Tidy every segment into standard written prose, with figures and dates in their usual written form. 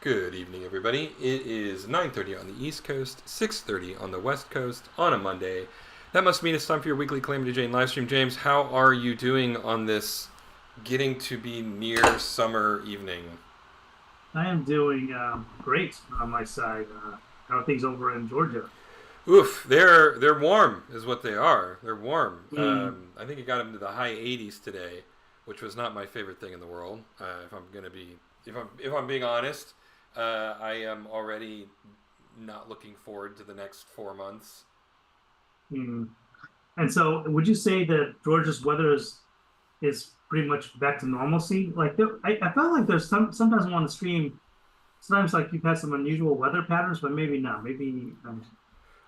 Good evening, everybody. It is 9:30 on the East Coast, 6:30 on the West Coast on a Monday. That must mean it's time for your weekly Calamity Jane live stream. James, how are you doing on this getting to be near summer evening? I am doing great on my side. How are things over in Georgia? Oof, they're warm, is what they are. They're warm. Mm, I think it got into the high 80s today, which was not my favorite thing in the world. If I'm gonna be, if I'm being honest, I am already not looking forward to the next 4 months. mm. And so, would you say that Georgia's weather is pretty much back to normalcy? Like, I felt like there's sometimes on the stream, sometimes like you've had some unusual weather patterns, but maybe not. Maybe I'm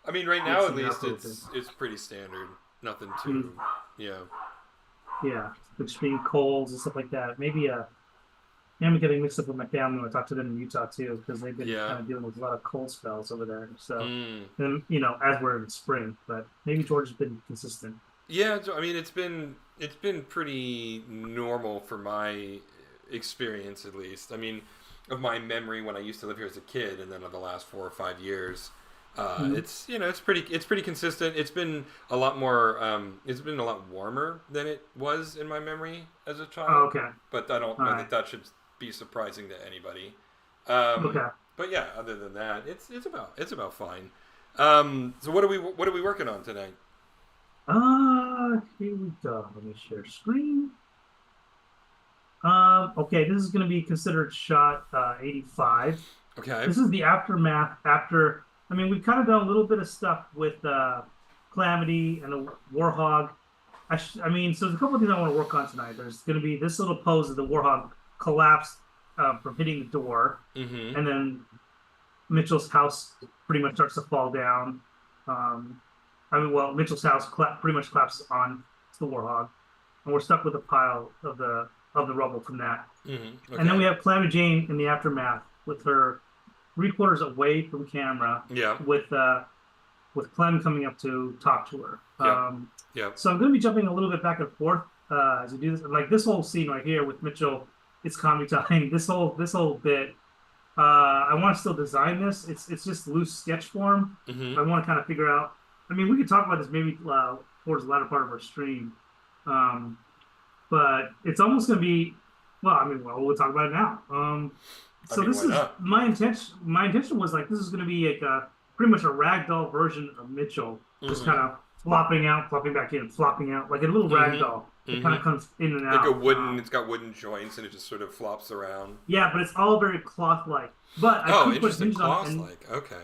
I mean, right now at mixing it least up a little bit. it's pretty standard. Nothing Mm, too, yeah, yeah, extreme colds and stuff like that. Maybe I'm getting mixed up with my family when I talk to them in Utah too, because they've been yeah. kind of dealing with a lot of cold spells over there. So, Mm. and as we're in spring, but maybe Georgia's been consistent. Yeah, so, I mean, it's been pretty normal for my experience at least. I mean, of my memory when I used to live here as a kid, and then of the last 4 or 5 years, Mm. it's pretty consistent. It's been a lot warmer than it was in my memory as a Oh, child, okay. but I don't All know right. that that should be surprising to anybody. Um, Okay. but yeah, other than that, it's about fine. So what are we working on tonight? Here we go. Let me share screen. Okay, this is going to be considered shot 85. Okay. This is the aftermath after. I mean, we've kind of done a little bit of stuff with Calamity and the Warhog. I mean, so there's a couple of things I want to work on tonight. There's going to be this little pose of the Warhog collapsed from hitting the door, Mm-hmm. and then Mitchell's house pretty much starts to fall down. Um, Mitchell's house pretty much collapses on the Warhog, and we're stuck with a pile of the rubble from that. Mm-hmm. And then Okay. we have Calamity Jane in the aftermath with her 3 quarters away from camera, Yeah. with Clem coming up to talk to her. Yep. Yep. So I'm going to be jumping a little bit back and forth as we do this. Like this whole scene right here with Mitchell, it's comedy time. This whole bit. I want to still design this. It's just loose sketch form. Mm-hmm. I want to kind of figure out. I mean, we could talk about this maybe towards the latter part of our stream, um, but it's almost going to be. Well, I mean, we'll talk about it now. I So mean, this why is not? my intention. My intention was like this is going to be like pretty much a ragdoll version of Mitchell, just Mm-hmm. kind of flopping out, flopping back in, flopping out, like a little ragdoll. Mm-hmm. It kind of Mm-hmm. comes in and Like a out. wooden. It's got wooden joints, and it just sort of flops around. Yeah, but it's all very cloth-like. But I Oh, could put interesting. hinges on it Cloth and like. Okay.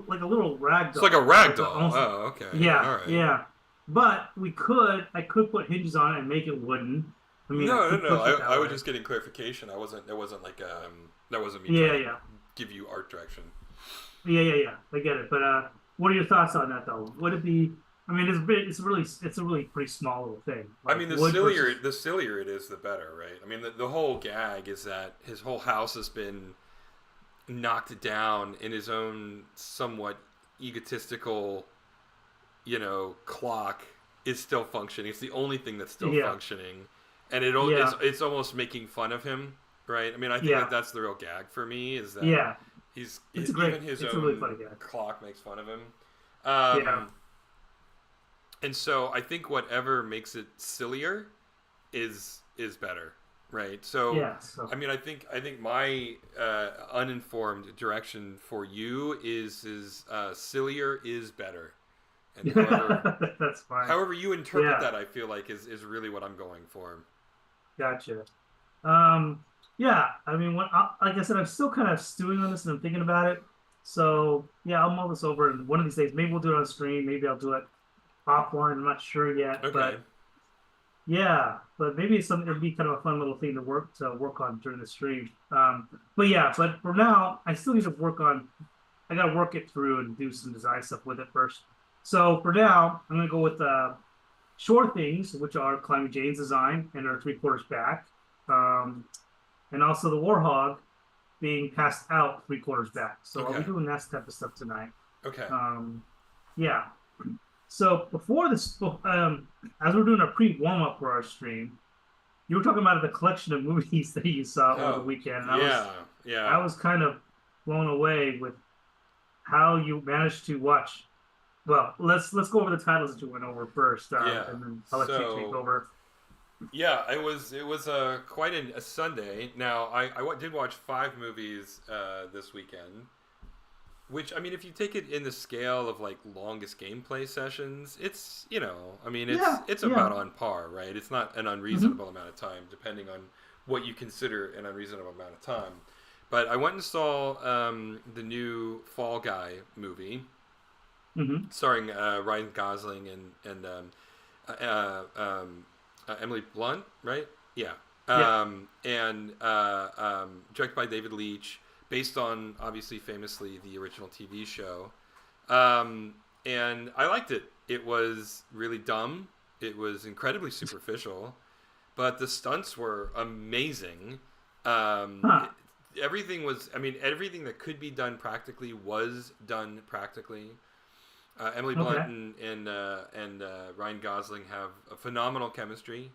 like a little rag It's like a doll. rag Like doll. almost, Oh, okay. All yeah, right. yeah. But I could put hinges on it and make it wooden. I mean, I No, no, could no. push it I that was way. just getting clarification. I wasn't. That wasn't like That wasn't me Yeah, trying to yeah, give you art direction. yeah. I get it. But what are your thoughts on that though? Would it be? I mean, it's a really pretty small little thing. I Like mean, wood versus. the sillier it is, the better, right? I mean, the whole gag is that his whole house has been knocked down in his own somewhat egotistical, clock is still functioning. It's the only thing that's still Yeah, functioning, and yeah, it's almost making fun of him, right? I mean, I think that yeah, that's the real gag for me is that yeah. even his It's a really own funny guy. clock makes fun of him. Yeah, Um, and so I think whatever makes it sillier is better, right? So, yeah. So I mean, I think my uninformed direction for you is sillier is better, and that's fine. however you interpret Yeah. that, I feel like is really what I'm going for. Gotcha. Yeah, I mean, like I said, I'm still kind of stewing on this and I'm thinking about it. So yeah, I'll mull this over, and one of these days, maybe we'll do it on stream. Maybe I'll do it offline. I'm not sure yet, Okay. but yeah, but maybe it's something. It'd be kind of a fun little thing to work on during the stream. But yeah, but for now, I still need to work on. I got to work it through and do some design stuff with it first. So for now, I'm gonna go with shore things, which are Climbing Jane's design and her 3 quarters back. Um, and also the Warhog being passed out 3 quarters back. So I'll be Okay. doing that type of stuff tonight. Okay. Yeah. So before this, as we're doing a pre warm up for our stream, you were talking about the collection of movies that you saw over the Oh, weekend, and yeah. Yeah. I was kind of blown away with how you managed to watch. Well, let's go over the titles that you went over first, Yeah. and then I'll let you take So over. yeah, it was quite a Sunday. Now did watch 5 movies this weekend, which I mean, if you take it in the scale of like longest gameplay sessions, it's I mean Yeah, it's about yeah. on par, right? It's not an Hmm. unreasonable amount of time, depending on what you consider an unreasonable amount of time. But I went and saw the new Fall Guy movie, Hmm. starring Ryan Gosling and Emily Blunt, right? Yeah. Yeah. Directed by David Leitch, based on obviously famously the original TV show. Um, and I liked it. It was really dumb. It was incredibly superficial, but the stunts were amazing. Huh. Everything was, I mean, everything that could be done practically was done practically. Emily Blunt Okay. and Ryan Gosling have a phenomenal chemistry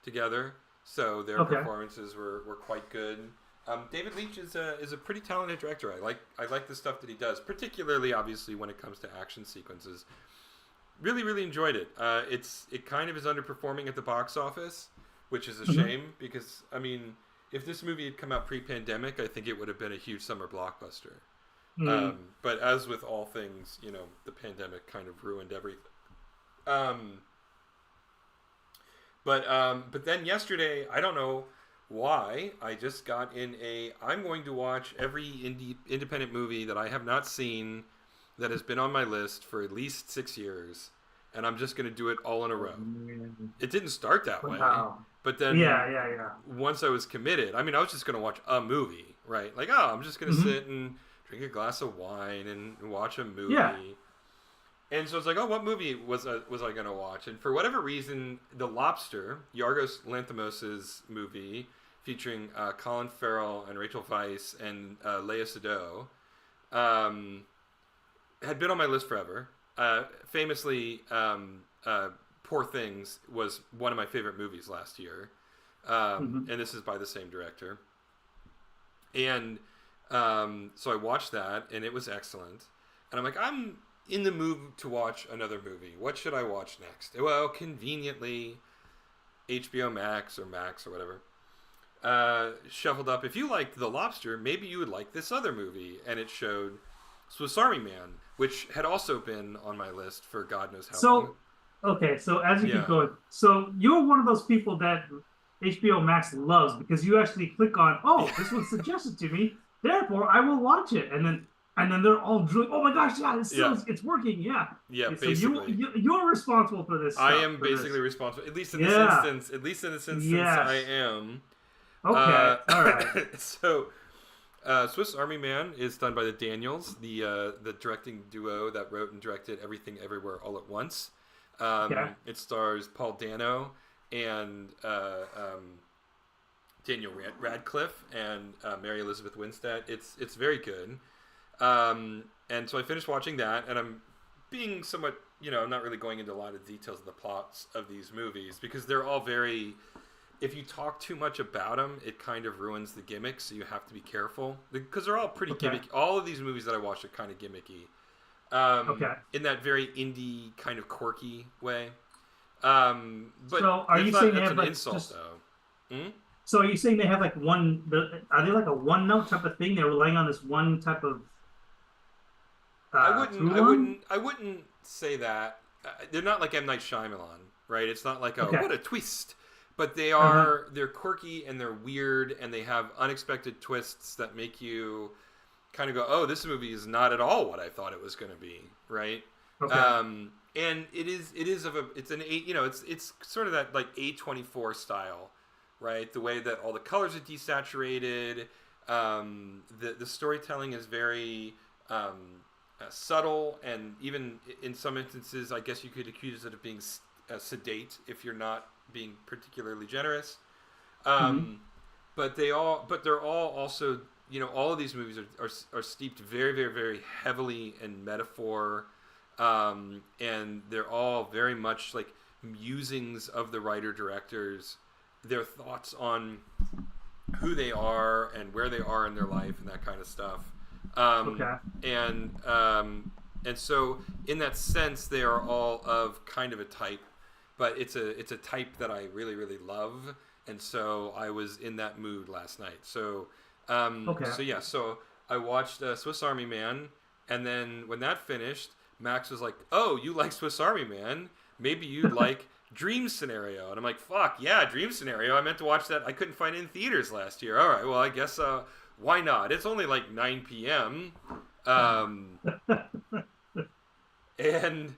together, so their Okay. performances were quite good. David Leitch is a pretty talented director. I like the stuff that he does, particularly obviously when it comes to action sequences. Really enjoyed it. It kind of is underperforming at the box office, which is a Hmm. shame because I mean, if this movie had come out pre-pandemic, I think it would have been a huge summer blockbuster. Mm. But as with all things, the pandemic kind of ruined everything. Um, but then yesterday, I don't know why, I just got in a. I'm going to watch every independent movie that I have not seen that has been on my list for at least 6 years, and I'm just going to do it all in a Oh, row. man. It didn't start that way, Wow. but Yeah, then yeah, yeah. once I was committed, I mean, I was just going to watch a movie, right? Like, oh, I'm just going to Hmm. sit and drink a glass of wine and watch a Yeah. movie. And so it's like, oh, what movie was I going to watch? And for whatever reason, The Lobster, Yorgos Lanthimos' movie, featuring Colin Farrell and Rachel Weisz and Lea Seydoux, um, had been on my list forever. Famously, Poor Things was one of my favorite movies last year, Hmm. and this is by the same director. And so I watched that, and it was excellent. And I'm like, I'm in the mood to watch another movie. What should I watch next? Well, conveniently, HBO Max or Max or whatever shuffled up. If you liked The Lobster, maybe you would like this other movie. And it showed Swiss Army Man, which had also been on my list for God knows how long. So, okay, so as you keep Yeah. going, so you're one of those people that HBO Max loves because you actually click on, oh, this was suggested to me, therefore I will watch it, and then they're all drilling. Oh my gosh, yeah, Yeah. it's working, yeah. Yeah, So you, basically. you you're responsible for this I stuff, am for basically this. responsible, at least in this Yeah. instance. At least in this instance, I Yes. am. Okay. Uh, All right. so, Swiss Army Man is done by the Daniels, the directing duo that wrote and directed Everything Everywhere All at Once. Okay. It stars Paul Dano and Daniel Radcliffe and Mary Elizabeth Winstead. It's very good. And so I finished watching that, and I'm being somewhat, I'm not really going into a lot of details of the plots of these movies because they're all very. If you talk too much about them, it kind of ruins the gimmick. So you have to be careful because they're all pretty Okay. gimmicky. All of these movies that I watched are kind of gimmicky, Okay. in that very indie kind of quirky way. So But are you saying they that's have an like insult just though. Hmm? so are you saying they have like are they like a one note type of thing? They're relying on this one type of I wouldn't. through I line? wouldn't. I wouldn't say that. They're not like M Night Shyamalan, right? It's not like Okay. what a twist. But they Uh-huh. are. They're quirky and they're weird and they have unexpected twists that make you kind of go, "Oh, this movie is not at all what I thought it was going to be." Right? Okay. And it is. It is of a. It's an eight. It's sort of that like A24 style, right? The way that all the colors are desaturated. The storytelling is very. Subtle, and even in some instances, I guess you could accuse it of being sedate if you're not being particularly generous. Hmm. Um, but they're all also, all of these movies are steeped very heavily in metaphor, and they're all very much like musings of the writer directors, their thoughts on who they are and where they are in their life and that kind of stuff. Um, Okay. and and so in that sense, they are all of kind of a type, but it's a type that I really really love, and so I was in that mood last night. So Okay. so yeah, so I watched Swiss Army Man, and then when that finished, Max was like, "Oh, you like Swiss Army Man? Maybe you'd like Dream Scenario." And I'm like, "Fuck yeah, Dream Scenario! I meant to watch that. I couldn't find it in theaters last year. All right, well, I guess why not? It's only like 9 p.m." Um, and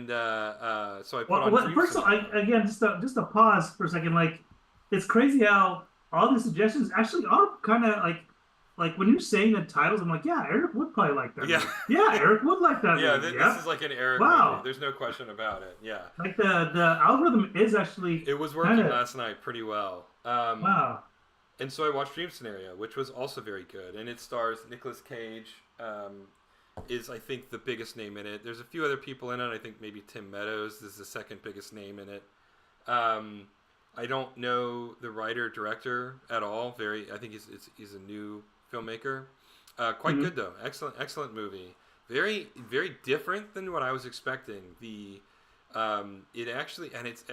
so I put Well, on Dream first of all, Scenario. again, just a pause for a second. Like, it's crazy how all the suggestions actually are kind of like when you're saying the titles, I'm like, yeah, Eric would probably like that Yeah, movie. Yeah, Eric would like that yeah. movie. This is Yep. like an Eric movie. Wow. There's no question about it. Yeah, Like the algorithm is actually it was kind working of last night pretty well. wow. And so I watched Dream Scenario, which was also very good, and it stars Nicolas Cage. Is I think the biggest name in it. There's a few other people in it. I think maybe Tim Meadows is the second biggest name in it. Um, I don't know the writer director at all. I think he's a new filmmaker. Quite good Mhm. though. Excellent movie. Very different than what I was expecting. It actually, and it's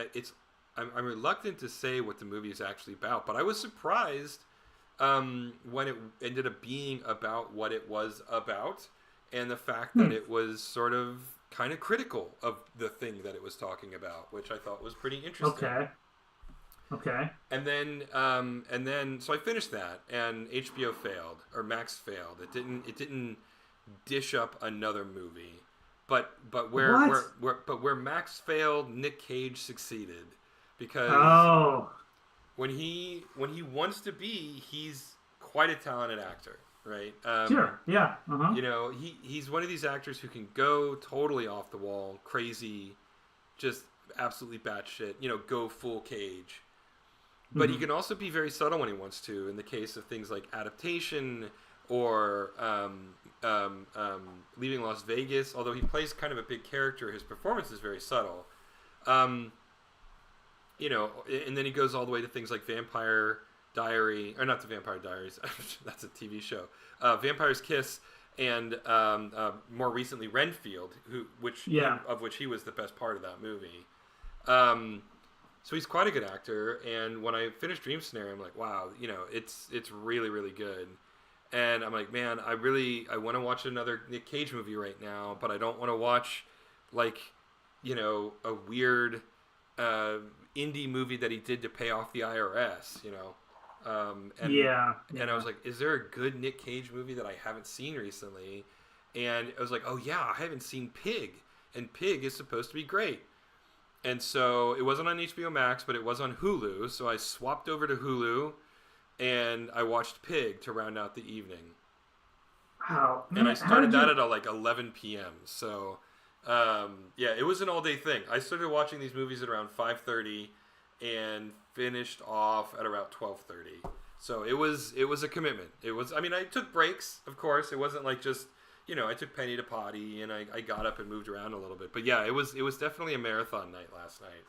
I'm reluctant to say what the movie is actually about, but I was surprised when it ended up being about what it was about, and the fact that Hmm. it was sort of kind of critical of the thing that it was talking about, which I thought was pretty interesting. Okay. Okay. So I finished that, and HBO failed, or Max failed. It didn't dish up another movie, but What? where Max failed, Nick Cage succeeded, because Oh, when he wants to be, he's quite a talented actor, right? sure. Yeah. Uh-huh. He's one of these actors who can go totally off the wall, crazy, just absolutely batshit, go full Cage. But he Hmm. can also be very subtle when he wants to. In the case of things like Adaptation or Leaving Las Vegas, although he plays kind of a big character, his performance is very subtle. Um, and then he goes all the way to things like Vampire Diary, or not the Vampire Diaries, that's a TV show. Vampire's Kiss, and more recently Renfield, Yeah. of which he was the best part of that movie. Um, so he's quite a good actor, and when I finished Dream Scenario, I'm like, wow, it's really really good. And I'm like, man, I want to watch another Nick Cage movie right now, but I don't want to watch like a weird uh, indie movie that he did to pay off the IRS, Yeah. and I was Yeah. like, is there a good Nick Cage movie that I haven't seen recently? And I was like, oh yeah, I haven't seen Pig, and Pig is supposed to be great. And so it wasn't on HBO Max, but it was on Hulu. So I swapped over to Hulu, and I watched Pig to round out the evening. Wow, And I man, how started did that you? at like 11 p.m. So yeah, it was an all day thing. I started watching these movies at around 5:30 and finished off at around 12:30. So it was a commitment. It was, I mean, I took breaks, of course. It wasn't like just, I took Penny to potty, and I got up and moved around a little bit. But yeah, it was definitely a marathon night last night.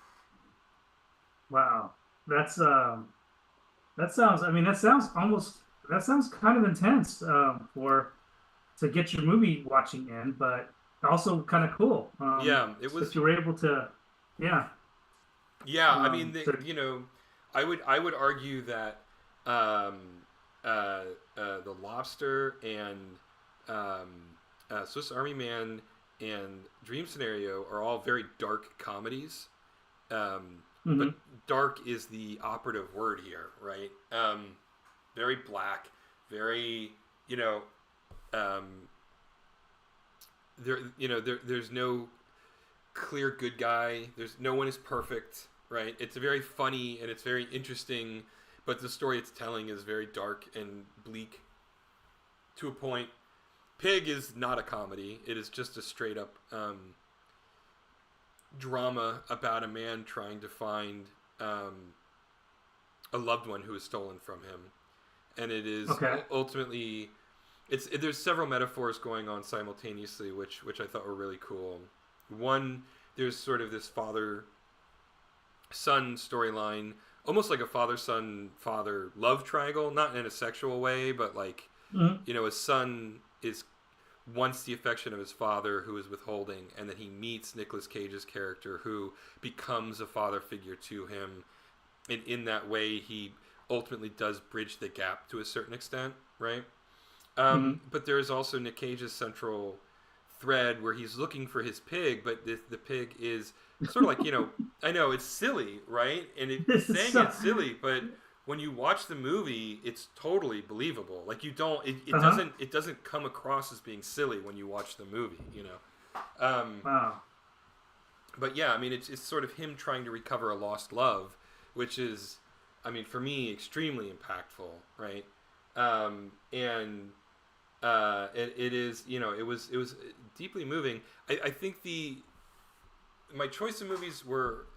Wow, that's that sounds. I mean, that sounds kind of intense for to get your movie watching in, but also kind of cool Yeah, it that was. you were able to, yeah, Yeah, I mean, to I would argue that the Lobster and Swiss Army Man and Dream Scenario are all very dark comedies. But hmm dark is the operative word here, right? Very black, very, you know, um, there's no clear good guy. There's no one is perfect, right? It's very funny and it's very interesting, but the story it's telling is very dark and bleak to a point. Pig is not a comedy. It is just a straight up drama about a man trying to find a loved one who is stolen from him, and it is okay, ultimately there's several metaphors going on simultaneously, which I thought were really cool. One, there's sort of this father son storyline almost like a father love triangle, not in a sexual way, but like, Mm-hmm. his son is wants the affection of his father, who is withholding, and then he meets Nicolas Cage's character, who becomes a father figure to him, and in that way, he ultimately does bridge the gap to a certain extent, right? Mm-hmm. But there is also Nick Cage's central thread where he's looking for his pig, but the pig is sort of like, I know it's silly, right? And This is saying so. it's silly, but when you watch the movie, it's totally believable. Like you don't, Uh-huh. it doesn't come across as being silly when you watch the movie. Um, Wow. but yeah, I mean, it's sort of him trying to recover a lost love, which is, I mean, for me, extremely impactful, right? And it is, it was deeply moving. I think my choice of movies were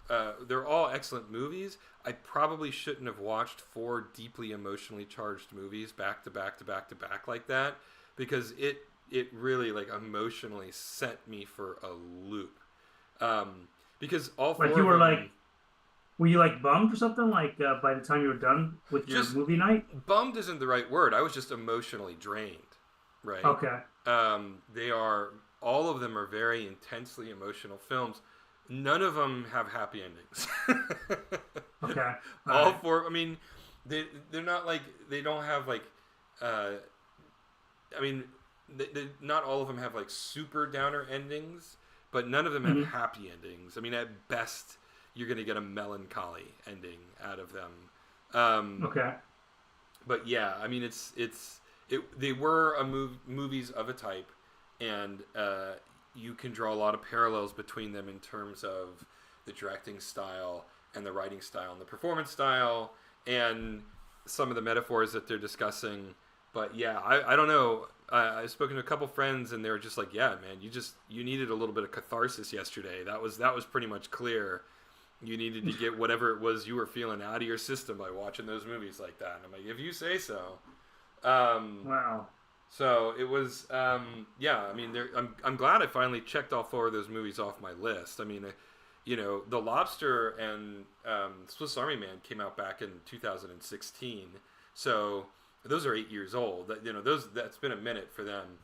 they're all excellent movies. I probably shouldn't have watched four deeply emotionally charged movies back to back to back to back like that, because it really like emotionally sent me for a loop. Because all Like four you of were them, like, were you like bummed or something? Like by the time you were done with your just movie night? bummed isn't the right word. I was just emotionally drained, right? Okay. They are all of them are very intensely emotional films. None of them have happy endings. Okay. All All right. four. I mean, they're not like they don't have like. Uh, I mean, not all of them have like super downer endings, but none of them have Mm-hmm. happy endings. I mean, at best, you're going to get a melancholy ending out of them. Um, Okay. but yeah, I mean, they were movies of a type, and you can draw a lot of parallels between them in terms of the directing style and the writing style and the performance style and some of the metaphors that they're discussing. But yeah, I don't know. I've spoken to a couple friends, and they were just like, "Yeah, man, you needed a little bit of catharsis yesterday. That was pretty much clear. You needed to get whatever it was you were feeling out of your system by watching those movies like that." And I'm like, "If you say so." Um, Wow. so it was, yeah. I mean, I'm glad I finally checked all four of those movies off my list. I mean, The Lobster and Swiss Army Man came out back in 2016, so those are 8 years old. That's been a minute for them.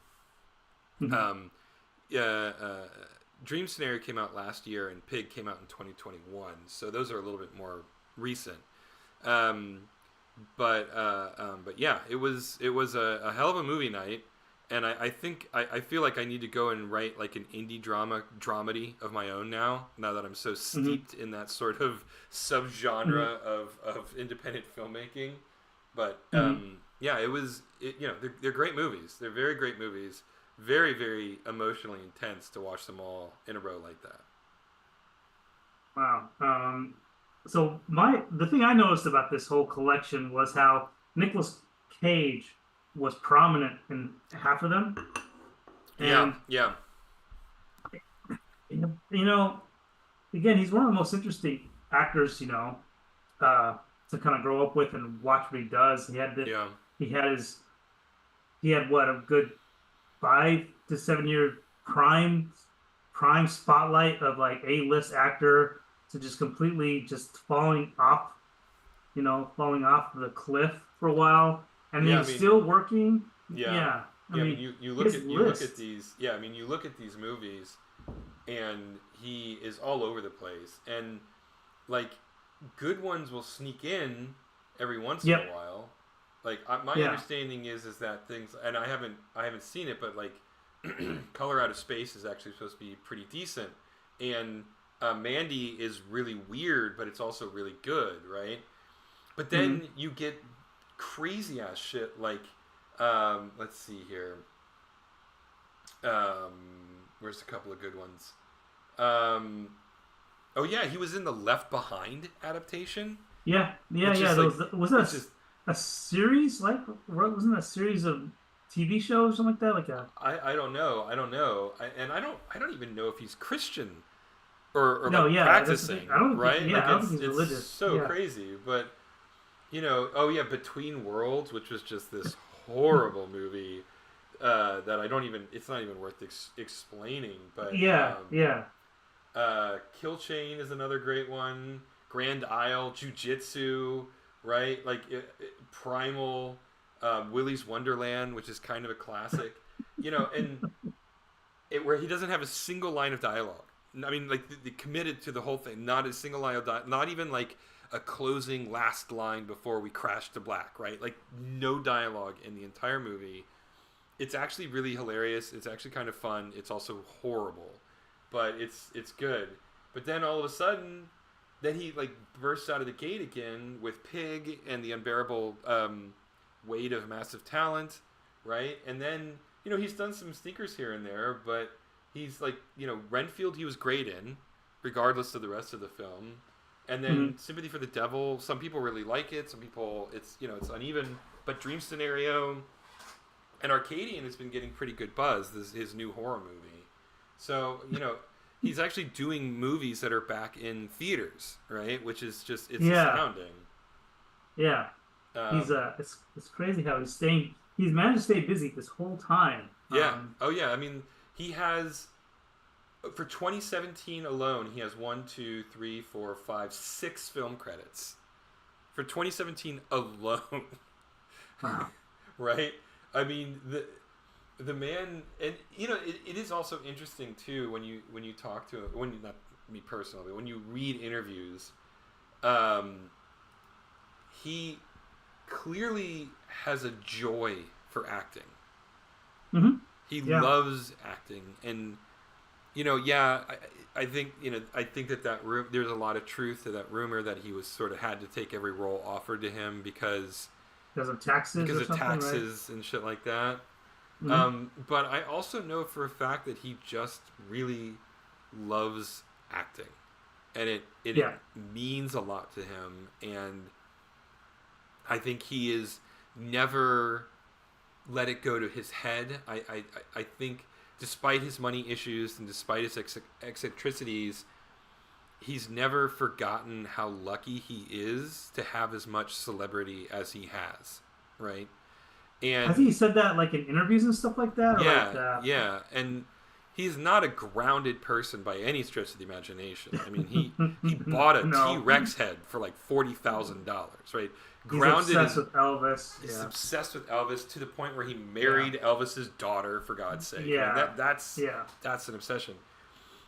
Mm-hmm. Um, yeah, Dream Scenario came out last year, and Pig came out in 2021. So those are a little bit more recent. Um, but yeah, it was a hell of a movie night, and I think I feel like I need to go and write like an indie dramedy of my own now that I'm so Mm-hmm. steeped in that sort of Mm-hmm. subgenre of independent filmmaking. But Mm-hmm. yeah, they're great movies. They're very great movies. Very very emotionally intense to watch them all in a row like that. Wow. So the thing I noticed about this whole collection was how Nicolas Cage was prominent in half of them, Yeah, and yeah, you know, again, he's one of the most interesting actors, uh, to kind of grow up with and watch what he does. yeah, He had his he had what a good 5 to 7 year prime spotlight of like A-list actor to just completely just falling off the cliff for a while, and he yeah. I was mean, still working. yeah, Yeah, I yeah. I mean, mean you look his at you look at list. these. Yeah, I mean, you look at these movies, and he is all over the place. And like, good ones will sneak in every once in a Yep. while. Like, my Yeah. understanding is that things, and I haven't seen it, but like, Color Out of Space is actually supposed to be pretty decent, and Mandy is really weird, but it's also really good, right? But Hmm. then you get crazy ass shit like, let's see here. Where's a couple of good ones? Um, oh yeah, he was in the Left Behind adaptation, Yeah. Yeah. which Yeah. is like, Was that it's just a series? Like, wasn't that a series of TV shows or something like that? Like a I don't know, and I don't even know if he's Christian or no. like Yeah. That's the thing. I practicing, don't think. right? Yeah. Like I don't think he's it's religious. so Yeah. crazy, but oh yeah, Between Worlds, which was just this horrible movie that I don't even. It's not even worth explaining. But Yeah. Yeah. Kill Chain is another great one. Grand Isle, Jiu-Jitsu, right? Like Primal, Willy's Wonderland, which is kind of a classic, and where he doesn't have a single line of dialogue. I mean, like they committed to the whole thing. Not a single line of dialogue. Not even like a closing last line before we crash to black, right? Like no dialogue in the entire movie. It's actually really hilarious. It's actually kind of fun. It's also horrible, but it's good. But then all of a sudden, then he like bursts out of the gate again with Pig and the unbearable weight of massive talent, right? And then he's done some sneakers here and there, but he's like Renfield he was great in, regardless of the rest of the film. And then Sympathy for the Devil, some people really like it, some people it's uneven. But Dream Scenario and Arcadian has been getting pretty good buzz. This is his new horror movie, so he's actually doing movies that are back in theaters, right? Which is just astounding. Yeah, he's it's crazy how he's managed to stay busy this whole time. Yeah. Oh yeah. I mean, he has for 2017 alone, he has 6 film credits for 2017 alone. Wow. Right? I mean, the man, and it is also interesting too when you talk to him, not me personally, when you read interviews, he clearly has a joy for acting. Mm-hmm. He loves acting, and I think that there's a lot of truth to that rumor that he was sort of had to take every role offered to him because of taxes, right? And shit like that. Mm-hmm. But I also know for a fact that he just really loves acting, and it means a lot to him. And I think he is never let it go to his head. I think despite his money issues and despite his eccentricities, he's never forgotten how lucky he is to have as much celebrity as he has, right? And has he said that like in interviews and stuff like that? Yeah. And he's not a grounded person by any stretch of the imagination. I mean, he bought a T-Rex head for like $40,000, right? Grounded. He's obsessed with Elvis. He's obsessed with Elvis to the point where he married Elvis's daughter, for God's sake. Yeah. I mean, that's an obsession.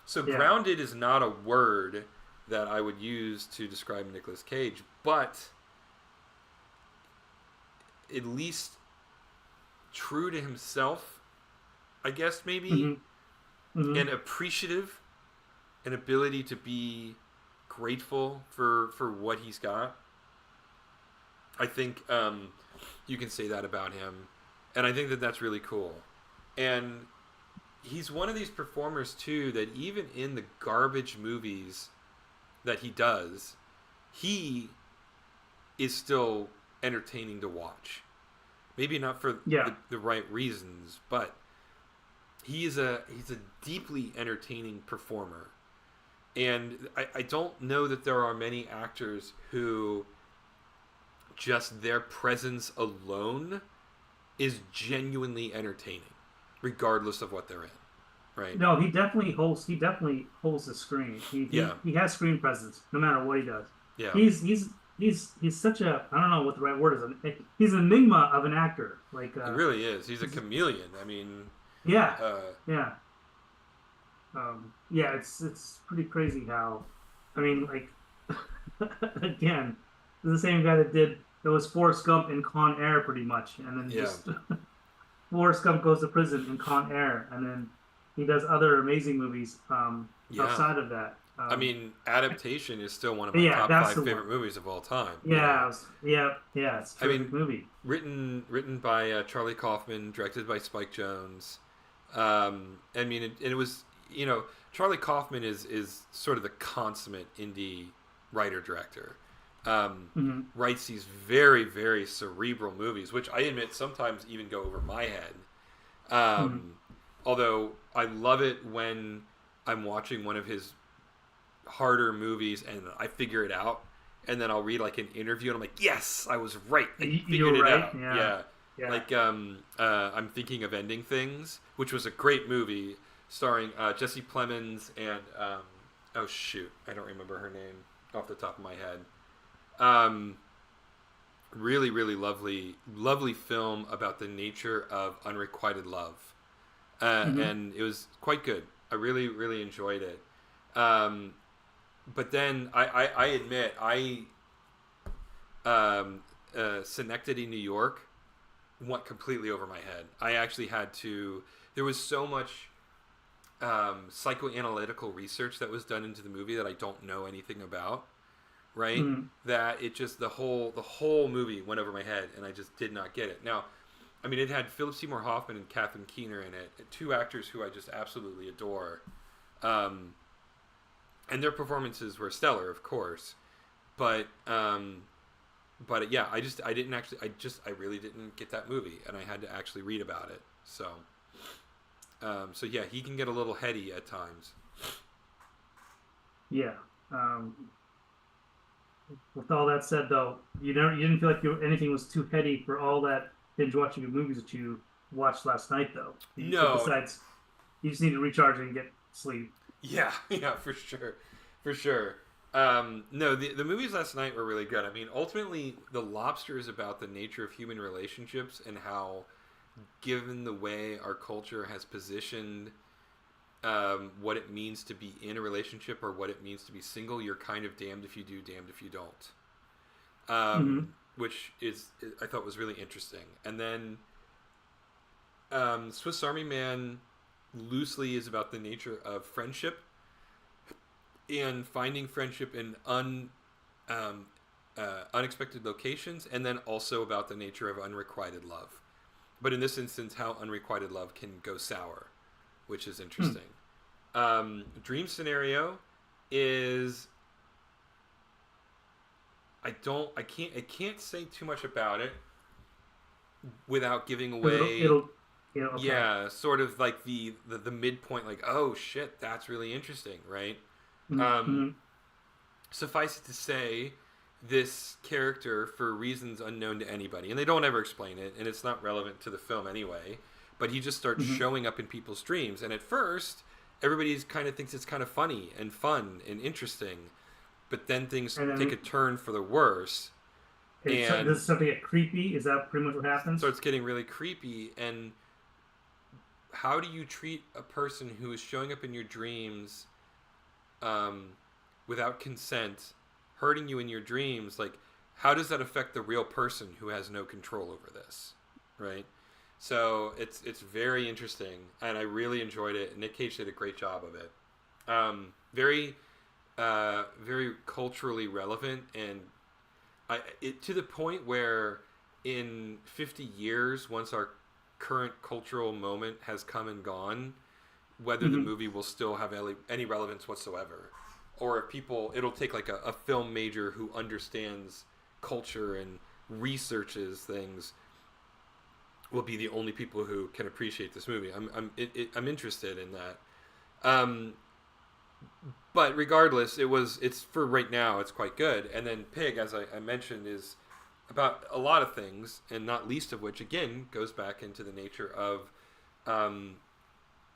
So grounded is not a word that I would use to describe Nicolas Cage, but at least true to himself, I guess, maybe, and appreciative, an ability to be grateful for what he's got. I think you can say that about him, and I think that that's really cool. And he's one of these performers too that even in the garbage movies that he does, he is still entertaining to watch. Maybe not for the right reasons, but he's a deeply entertaining performer. And I don't know that there are many actors who just their presence alone is genuinely entertaining, regardless of what they're in, right? No, he definitely holds the screen. He has screen presence no matter what he does. Yeah, he's such a, I don't know what the right word is. He's an enigma of an actor. Like he really is. He's a chameleon. I mean, it's pretty crazy how, I mean, like again, the same guy that was Forrest Gump in Con Air, pretty much, and then just Forrest Gump goes to prison in Con Air, and then he does other amazing movies outside of that. I mean, Adaptation is still one of my top 5 favorite movies of all time. It's a terrific movie. Written by Charlie Kaufman, directed by Spike Jonze. I mean, it was, Charlie Kaufman is sort of the consummate indie writer-director. Writes these very, very cerebral movies, which I admit sometimes even go over my head. Although I love it when I'm watching one of his harder movies and I figure it out, and then I'll read like an interview and I'm like, yes, I was right. I figured it out. Yeah. Like I'm Thinking of Ending Things, which was a great movie starring Jesse Plemons and I don't remember her name. off the top of my head. Um, really, really lovely film about the nature of unrequited love, Mm-hmm. and it was quite good. I really, really enjoyed it. Um, but then I admit um, Synecdoche, New York, went completely over my head. I actually had to. There was so much psychoanalytical research that was done into the movie that I don't know anything about. Right? Mm-hmm. That it just the whole movie went over my head, and I just did not get it. Now, I mean, it had Philip Seymour Hoffman and Catherine Keener in it, two actors who I just absolutely adore, um, and their performances were stellar, of course. But yeah, I really didn't get that movie, and I had to actually read about it. So yeah, he can get a little heady at times. Yeah. With all that said, though, you didn't feel like anything was too heady for all that binge watching of movies that you watched last night, though. No, Besides, you just need to recharge and get sleep. yeah, yeah, for sure, for sure. No, the movies last night were really good. I mean, ultimately, The Lobster is about the nature of human relationships and how, given the way our culture has positioned what it means to be in a relationship or what it means to be single, you're kind of damned if you do, damned if you don't. Mm-hmm. Which I thought was really interesting. And then Swiss Army Man loosely is about the nature of friendship and finding friendship in um, unexpected locations, and then also about the nature of unrequited love. But in this instance, how unrequited love can go sour, which is Hmm. interesting. Dream scenario is I can't say too much about it without giving Because away. okay. Yeah, sort of like the midpoint, like, oh shit, that's really interesting, right? Um, Mm-hmm. Suffice it to say, this character, for reasons unknown to anybody, and they don't ever explain it, and it's not relevant to the film anyway, but he just starts Mm-hmm. showing up in people's dreams, and at first, everybody kind of thinks it's kind of funny and fun and interesting, but then things And take then a turn for the worse, does and it start to get creepy? Is that pretty much what happens? starts getting really creepy. And how do you treat a person who is showing up in your dreams um, without consent, hurting you in your dreams? Like, how does that affect the real person who has no control over this, right? So it's very interesting, and I really enjoyed it. Nick Cage did a great job of it. Very culturally relevant, and to the point where in 50 years, once our current cultural moment has come and gone, whether the Mm-hmm. movie will still have any relevance whatsoever, or if people, it'll take like a film major who understands culture and researches things, will be the only people who can appreciate this movie. I'm interested in that. Um, but regardless, it's for right now. It's quite good. And then Pig, as I mentioned, is about a lot of things, and not least of which, again, goes back into the nature of um,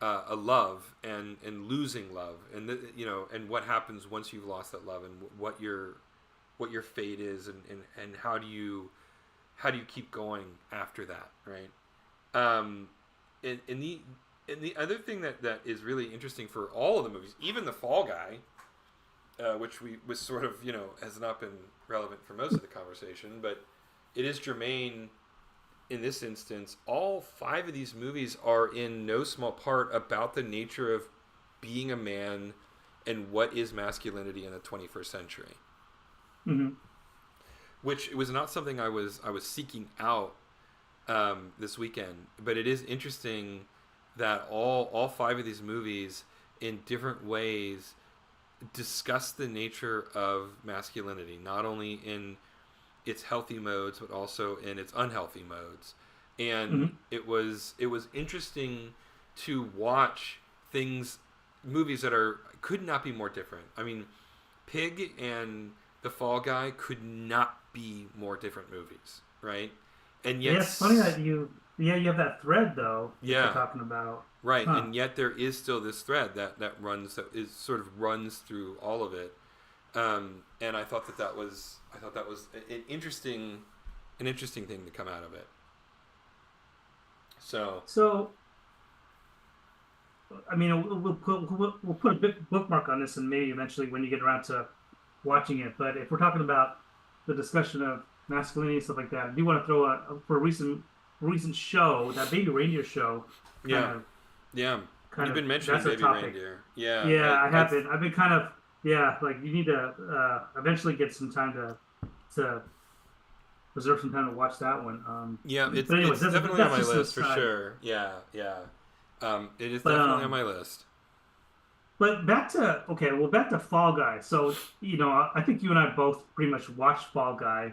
a love and losing love, and and what happens once you've lost that love, and what your fate is, and how do you keep going after that, right? Um, and the other thing that is really interesting for all of the movies, even the Fall Guy, which we was sort of has not been relevant for most of the conversation, but it is germane in this instance. All five of these movies are in no small part about the nature of being a man and what is masculinity in the 21st century, Mm-hmm. which was not something I was seeking out this weekend. But it is interesting that all five of these movies, in different ways, discuss the nature of masculinity, not only in its healthy modes but also in its unhealthy modes. And Mm-hmm. it was interesting to watch things, movies that are could not be more different. I mean, Pig and The Fall Guy could not be more different movies, right? And yet, Yeah, it's funny that you have that thread though that you're yeah, talking about. right. Huh. And yet there is still this thread that runs, that is sort of runs through all of it. And I thought that was an interesting thing to come out of it. So So, I mean, we'll put a big bookmark on this, and maybe eventually when you get around to watching it. But if we're talking about the discussion of masculinity and stuff like that, I do want to throw for a recent show, that Baby Reindeer show, kind yeah, of yeah. kind You've of been mentioning that's a Baby topic. Reindeer. Yeah, Yeah, I have been. I've been kind of like you need to eventually get some time to reserve some time to watch that one. yeah. But anyways, It's definitely on that's my just an list for aside. sure. Yeah, yeah. It is But definitely on my list. back to okay, well back to Fall Guy. So I think you and I both pretty much watched Fall Guy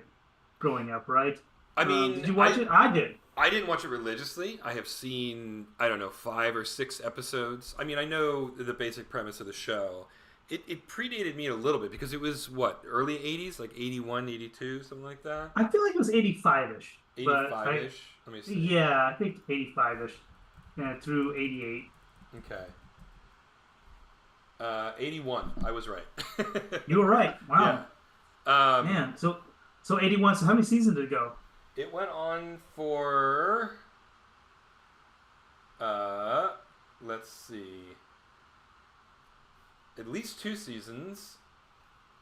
growing up, right? I Did mean, you watch it? I did. I didn't watch it religiously. I have seen, I don't know, 5 or 6 episodes. I mean, I know the basic premise of the show. It predated me a little bit because it was, what, early 80s? Like 81, 82, something like that? I feel like it was 85-ish, but 85-ish? Let me see. yeah, I think 85-ish, through 88. Okay. 81. I was right. You were right. Yeah. Wow, man. So 81. So how many seasons did it go? It went on for, let's see, at least 2 seasons.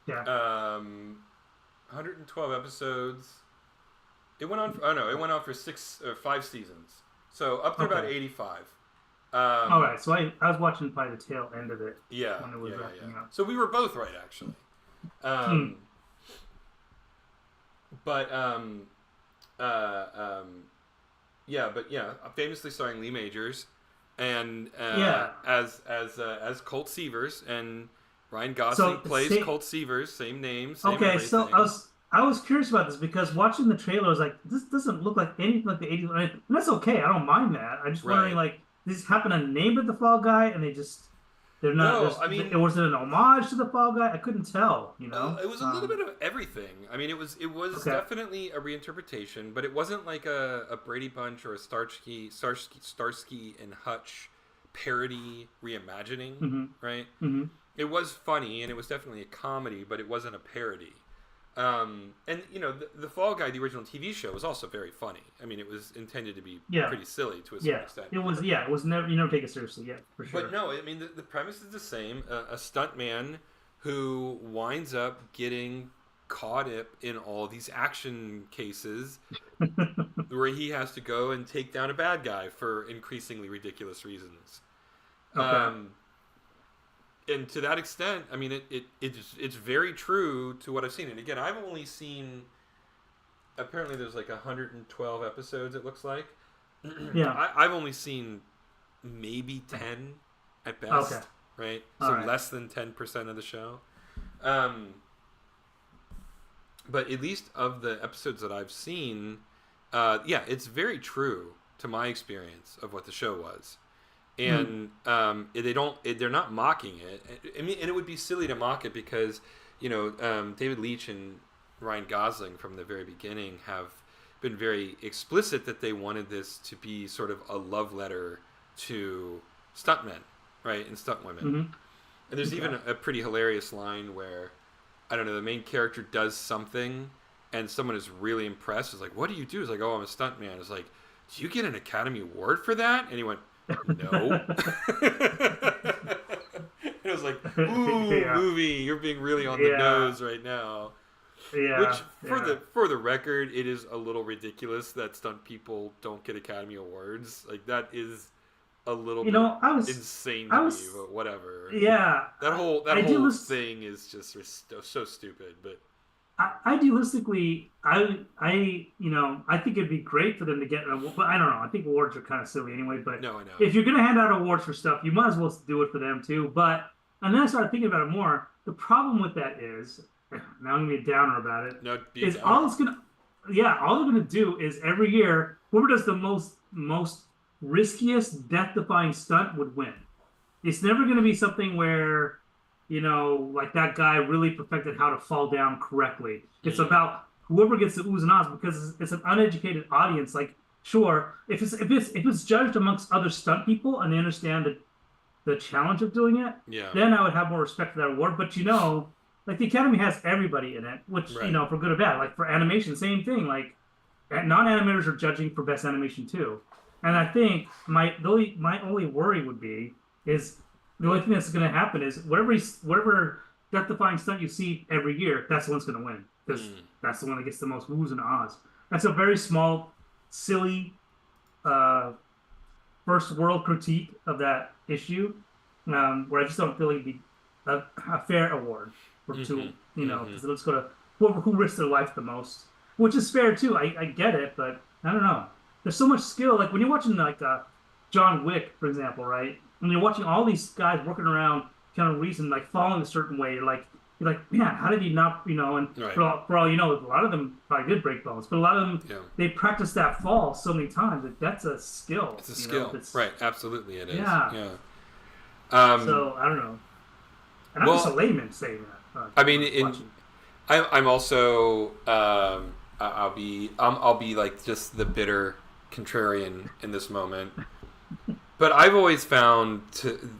Yeah. 112 episodes. It went on. Oh no, it went on for 5 seasons. So up to about Okay. 85. All right. So I was watching by the tail end of it Yeah, when it was yeah, yeah, wrapping yeah. up. So we were both right, actually. Hmm. But yeah, but yeah, famously starring Lee Majors, and Yeah. as Colt Seavers, and Ryan Gosling So plays Colt Seavers, same name, same okay. So everything. I was curious about this because watching the trailer, I was like, this doesn't look like anything like the 80s. And that's okay. I don't mind that. I'm just wondering, Right. like, they just happen to name it the Fall Guy, and they're not. No, I mean, Was it an homage to the Fall Guy? I couldn't tell. it was a little bit of everything. I mean, it was Okay. definitely a reinterpretation, but it wasn't like a Brady Bunch or a Starsky and Hutch parody reimagining, Mm-hmm. right? Mm-hmm. It was funny and it was definitely a comedy, but it wasn't a parody. And the Fall Guy, the original TV show, was also very funny. I mean, it was intended to be Yeah. pretty silly to a certain Yeah. extent. It was. Yeah. It was never. You never take it seriously. Yeah, for sure. But no, I mean, the premise is the same. A stuntman who winds up getting caught up in all these action cases where he has to go and take down a bad guy for increasingly ridiculous reasons. Okay. And to that extent, I mean, it's very true to what I've seen. And again, I've only seen, apparently there's like 112 episodes, it looks like. Yeah. I've only seen maybe 10 at best, Okay. right? All So right. less than 10% of the show. But at least of the episodes that I've seen, yeah, it's very true to my experience of what the show was. And they're not mocking it. I mean, and it would be silly to mock it because, David Leitch and Ryan Gosling from the very beginning have been very explicit that they wanted this to be sort of a love letter to stuntmen, right, and stuntwomen. Mm-hmm. And there's even a pretty hilarious line where, I don't know, the main character does something and someone is really impressed. It's like, what do you do? It's like, oh, I'm a stuntman. It's like, do you get an Academy Award for that? And he went, no. It was like, ooh, Yeah. movie, you're being really on the Yeah. nose right now. Yeah. Which, Yeah. for the record, it is a little ridiculous that stunt people don't get Academy Awards. Like, that is a little bit insane to I me, was, but whatever. yeah. That whole thing is just so stupid. But Idealistically, I think it'd be great for them to get an award, but I don't know. I think awards are kind of silly anyway. But no, I know. if you're gonna hand out awards for stuff, you might as well do it for them too. But and then I started thinking about it more. The problem with that is, now I'm gonna be a downer about it. No, Is all it's gonna, yeah, all they're gonna do is every year whoever does the most riskiest, death-defying stunt would win. It's never gonna be something where like that guy really perfected how to fall down correctly. It's about whoever gets the oohs and ahs because it's an uneducated audience. Like, sure, if it's judged amongst other stunt people and they understand the challenge of doing it, Yeah. then I would have more respect for that award. But like the Academy has everybody in it, which Right. for good or bad. Like for animation, same thing. Like non-animators are judging for best animation too. And I think my only worry would be is the only thing that's going to happen is whatever death-defying stunt you see every year, that's the one's going to win because Mm. that's the one that gets the most woos and ahs. That's a very small, silly uh, first world critique of that issue, where I just don't feel like it'd be a fair award for Mm-hmm. two, Mm-hmm. because let's go to who risks their life the most, which is fair too. I get it, but I don't know. There's so much skill. Like when you're watching like John Wick, for example, right? When you're watching all these guys working around Keanu Reeves and like falling a certain way, you're like, man, how did he not, And Right. for all you know, a lot of them probably did break bones, but a lot of them Yeah. they practice that fall so many times that that's a skill, It's a skill. That's Right. Absolutely, it is. yeah. Yeah. Um, So I don't know, and I'm just a well, layman saying that. I mean, in Watching. I'm also I'll be like just the bitter contrarian in this moment. But I've always found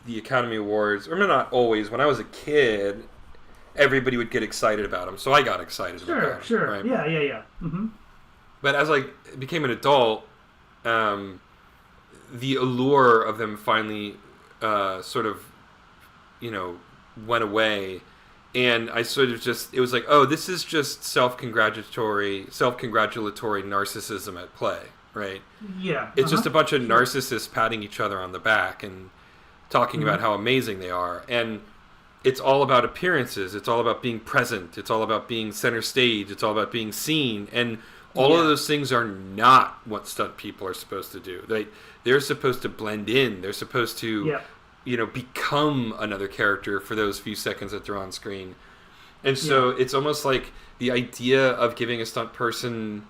the Academy Awards, or not always. When I was a kid, everybody would get excited about them, so I got excited Sure, about them, sure, right? yeah, yeah, yeah. But as I became an adult, um, the allure of them finally sort of, you know, went away, and I sort of just it was like, oh, this is just self-congratulatory narcissism at play, right? Yeah, It's just a bunch of sure. narcissists patting each other on the back and talking about hmm how amazing they are. And it's all about appearances. It's all about being present. It's all about being center stage. It's all about being seen. And all of Yeah, those things are not what stunt people are supposed to do. They're supposed to blend in. They're supposed to, yeah, become another character for those few seconds that they're on screen. And yeah, so it's almost like the idea of giving a stunt person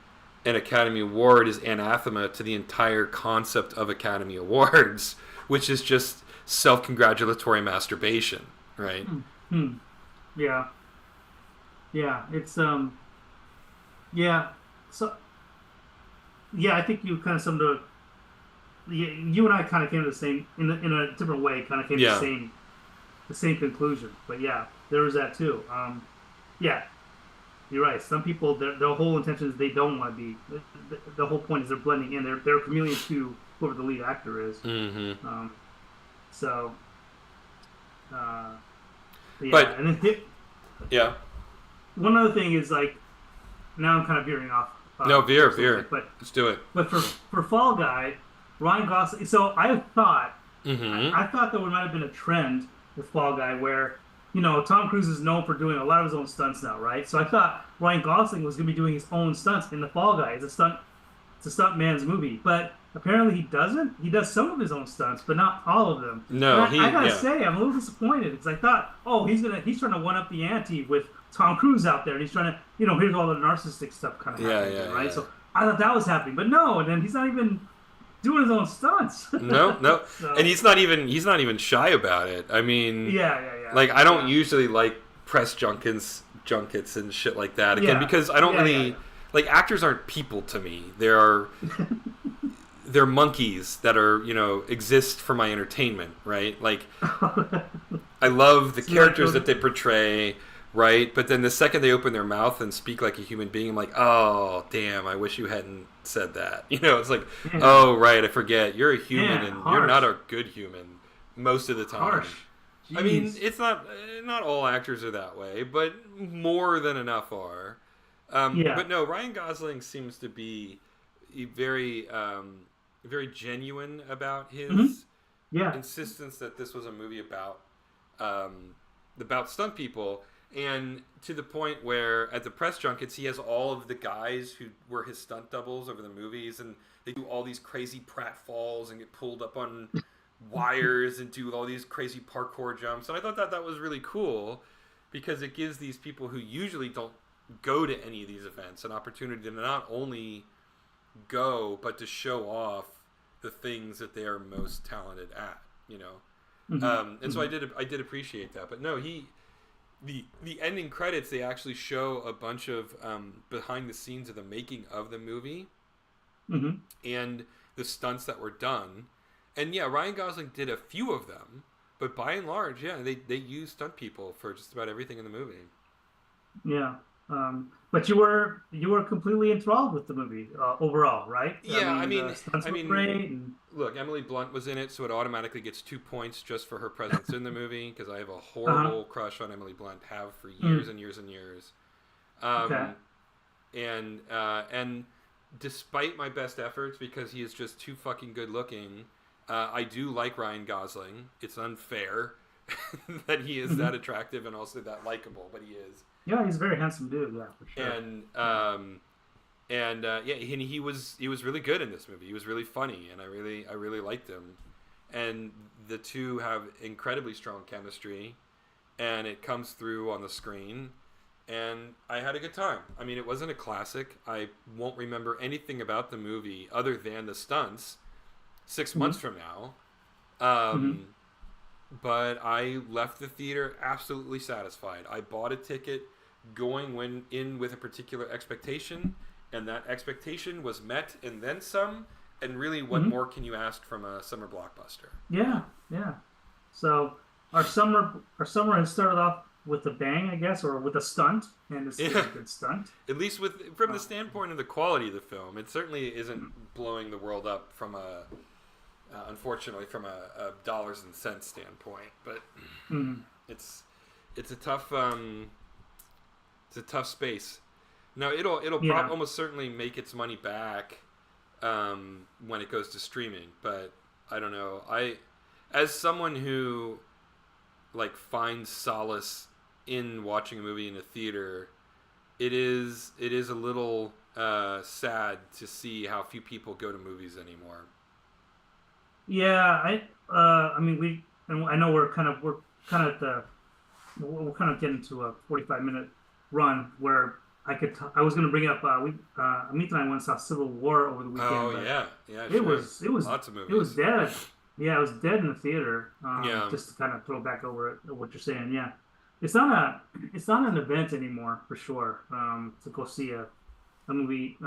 an Academy Award is anathema to the entire concept of Academy Awards, which is just self-congratulatory masturbation, right? Hmm. Hmm. Yeah, yeah. Yeah. So yeah, I think you kind of summed up. You and I kind of came to the same in a different way. Kind of came to Yeah. the same conclusion. But yeah, there was that too. Yeah, you're right. Some people, their whole intention is they don't want to be. The whole point is they're blending in. They're a chameleon to whoever the lead actor is. Mm-hmm. Um, so uh, yeah, But and then yeah, one other thing is like now I'm kind of veering off no, veer, course a little veer. bit, but Let's do it. for Fall Guy, Ryan Gosling. So Mm-hmm. I thought there might have been a trend with Fall Guy where Tom Cruise is known for doing a lot of his own stunts now, right? So I thought Ryan Gosling was going to be doing his own stunts in the Fall Guy. It's a stunt man's movie, but apparently he doesn't. He does some of his own stunts, but not all of them. And No, I gotta yeah, say, I'm a little disappointed because I thought, oh, he's trying to one up the ante with Tom Cruise out there, and he's trying to, here's all the narcissistic stuff kind of yeah, happening yeah, again, right? yeah. So I thought that was happening, but no, and then he's not even doing his own stunts. No, no, and So he's not even shy about it. I mean, yeah, yeah, yeah, like I don't yeah, usually like press junkets and shit like that again yeah, because I don't yeah, really like actors aren't people to me. They're monkeys that are exist for my entertainment, right? Like yeah. I love the So you're like, characters that they portray, right? But then the second they open their mouth and speak like a human being, I'm like, oh damn, I wish you hadn't said that. It's like, man, oh right, I forget you're a human man, and you're not harsh, a good human most of the time. harsh. I mean, Jeez. it's not all actors are that way, but more than enough are. Yeah. But no, Ryan Gosling seems to be very very genuine about hmm his Yeah. insistence that this was a movie um, about stunt people, and to the point where at the press junkets he has all of the guys who were his stunt doubles over the movies, and they do all these crazy pratfalls and get pulled up on wires and do all these crazy parkour jumps. And I thought that was really cool because it gives these people who usually don't go to any of these events an opportunity to not only go but to show off the things that they are most talented at. And so hmm I did appreciate that. But no, the ending credits, they actually show a bunch of behind the scenes of the making of the movie hmm and the stunts that were done. And yeah, Ryan Gosling did a few of them, but by and large, yeah, they use stunt people for just about everything in the movie. Yeah. But you were completely enthralled with the movie overall, right? I Yeah, mean, the stunts I were mean, great, and look, Emily Blunt was in it, so it automatically gets 2 points just for her presence in the movie because I have a uh-huh. horrible crush on Emily Blunt, have for years Mm, and years and years. okay. Um, and despite my best efforts, because he is just too fucking good looking, I do like Ryan Gosling. It's unfair that he is that Hmm. attractive and also that likable, but he is. Yeah, he's a very handsome dude. Yeah, for sure. And Yeah. yeah, and he was really good in this movie. He was really funny, and I really liked him. And the two have incredibly strong chemistry, and it comes through on the screen. And I had a good time. I mean, it wasn't a classic. I won't remember anything about the movie other than the stunts 6 months Hmm. from now. Hmm. Um, but I left the theater absolutely satisfied. I bought a ticket going in with a particular expectation, and that expectation was met and then some. And really, what Hmm. more can you ask from a summer blockbuster, right? Yeah, yeah. So our summer has started off with a bang, I guess, or with a stunt, and this was Yeah, a good stunt. at least from the Uh, standpoint of the quality of the film, it certainly isn't blowing the world up from unfortunately, from a dollars and cents standpoint. But mm, it's it's a tough space. Now it'll yeah, almost certainly make its money back when it goes to streaming. But I don't know. As someone who like finds solace in watching a movie in a theater, it is a little sad to see how few people go to movies anymore. yeah. I mean, and I know we're kind of at the we're kind of getting to a 45-minute run where I was going to bring up Amit and I went and saw Civil War over the Oh weekend, but yeah, yeah, it sure. was it was Lots of it was movies. dead. Yeah, it was dead in the theater. Yeah. Just to kind of throw back over what you're saying. Yeah, it's not an event anymore for sure. To go see a movie.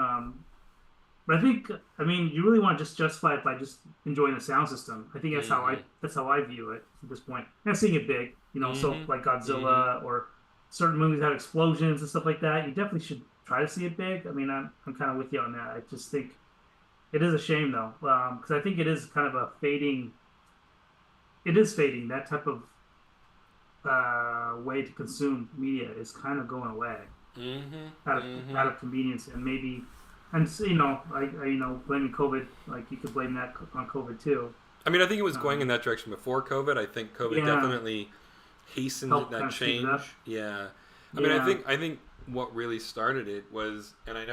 But I mean, you really want to just justify it by just enjoying the sound system. I think Mm-hmm. that's how I view it at this point. And seeing it big, so Mm-hmm. like Mm-hmm. Godzilla or certain movies that have explosions and stuff like that. You definitely should try to see it big. I mean, I'm kind of with you on that. I just think it is a shame though, because I think it is kind of a fading. It is fading. That type of way to consume media is kind of going away Mm-hmm. out of Mm-hmm. out of convenience, and maybe, and I blaming COVID, like you could blame that on COVID too. I mean, I think it was going in Um, that direction before COVID. I think COVID yeah, definitely hastened help that kind of speed it change. up. Yeah. I mean, I Yeah, think I think what really started it was, and I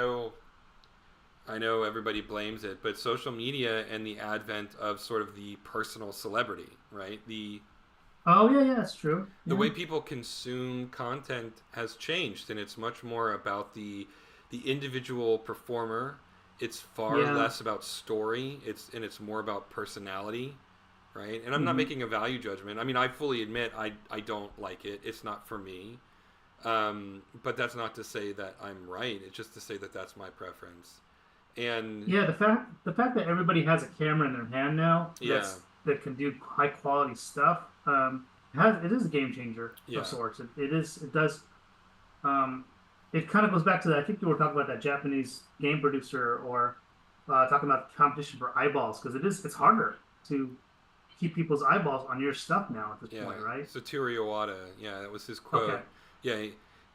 know everybody blames it, but social media and the advent of sort of the personal celebrity, right? oh yeah, yeah, that's true. The Yeah. way people consume content has changed, and it's much more about the individual performer. It's far Yeah. less about story. It's more about personality, right? And I'm not Hmm. making a value judgment. I mean, I fully admit I don't like it. It's not for me. But that's not to say that I'm right. It's just to say that that's my preference. And Yeah, the fact that everybody has a camera in their hand now yeah, that can do high quality stuff, it is a game changer of yeah, sorts. It does. Um, it kind of goes back to that. I think you were talking about that Japanese game producer, or talking about competition for eyeballs, because it's harder to keep people's eyeballs on your stuff now at this yeah. point, right? Satoru Iwata, yeah, that was his Okay. quote. Yeah,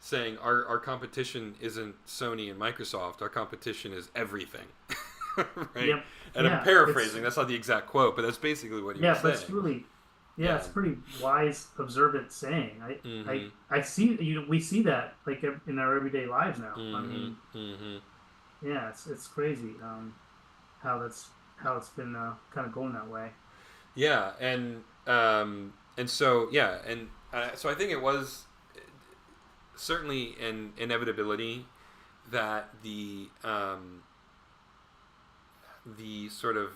saying our competition isn't Sony and Microsoft. Our competition is everything, right? Yep. And I'm Yeah. paraphrasing. That's not the exact quote, but that's basically what he was Yeah, but it's saying. really, yeah, Yeah. it's pretty wise, observant saying. Mm-hmm. I see we see that like in our everyday lives now. I Mm-hmm. mean, Mm-hmm. yeah, it's crazy how it's been kind of going that way. Yeah, and so yeah, and so I think it was certainly an inevitability that the sort of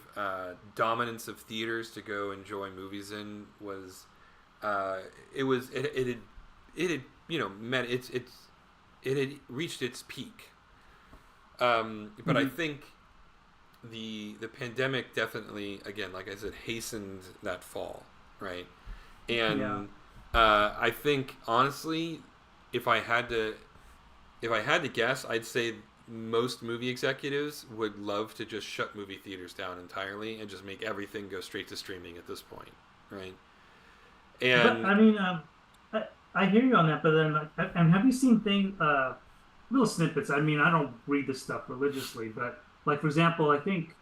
dominance of theaters to go enjoy movies in was uh, it had met it had reached its peak. But I Hmm. think the pandemic definitely, again, like I said, hastened that fall, right? Yeah. And I think honestly, if I had to if I had to guess, I'd say most movie executives would love to just shut movie theaters down entirely and just make everything go straight to streaming at this point, right? But And I mean, I hear you on that. But then, like, and have you seen little snippets? I mean, I don't read this stuff religiously, but like for example, I think